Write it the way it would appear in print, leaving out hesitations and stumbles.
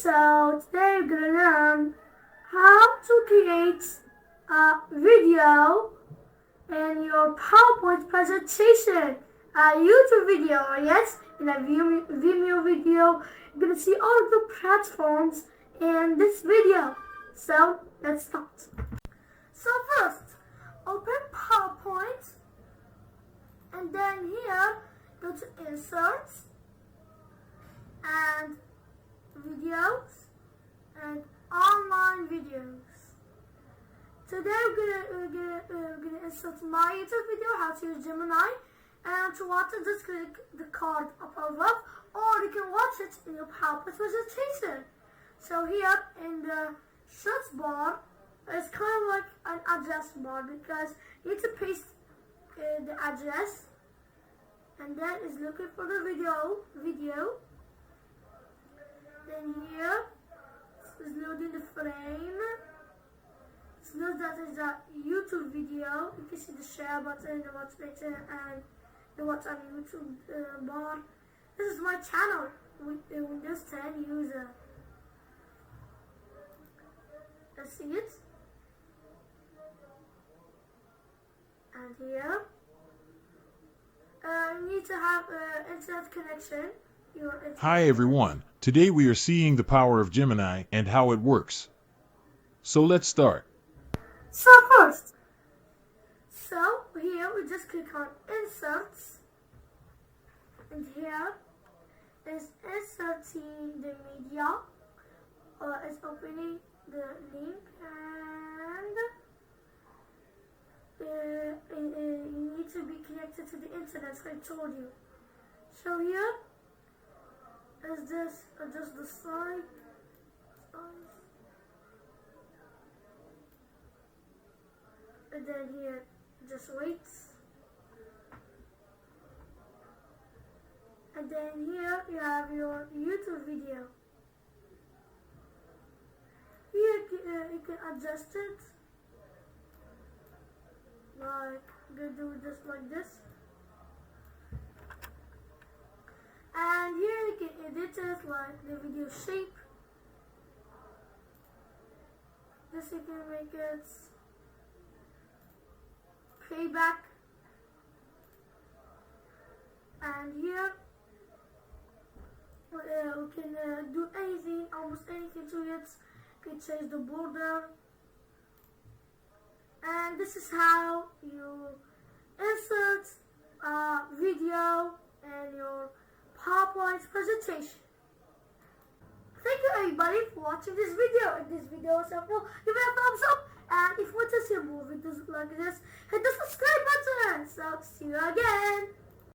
so today we're gonna learn how to create a video in your PowerPoint presentation, a YouTube video, or yes, in a Vimeo video. You're gonna see all of the platforms in this video. So let's start. So first, open PowerPoint, and then here go to Inserts and Videos and Online Videos. Today we're gonna insert my YouTube video, how to use Gemini, and to watch it, just click the card up above, or you can watch it in your PowerPoint presentation. So here in the search bar, it's kind of like an address bar because you need to paste the address, and then it's looking for the video. Then here it's loading the frame. It knows that is a YouTube video. You can see the share button, the watch button, and the watch on YouTube bar. This is my channel with the Windows 10 user. Let's see it. And here, you need to have internet connection. Hi everyone, today we are seeing the power of Gemini and how it works. So let's start. So first, here we just click on Inserts, and here is inserting the media, it's opening the link, and you need to be connected to the internet, like I told you. So here is this, just the size. And then here, just waits. And then here you have your YouTube video. Here you can adjust it. Like, you can do just like this. And here you can edit it, like the video shape. This you can make it playback. And here we can do anything, almost anything to it. You can change the border. And this is how you insert a video in your PowerPoint presentation. Thank you everybody for watching this video. If this video was helpful, give it a thumbs up. And if you want to see more videos like this, hit the subscribe button. So see you again.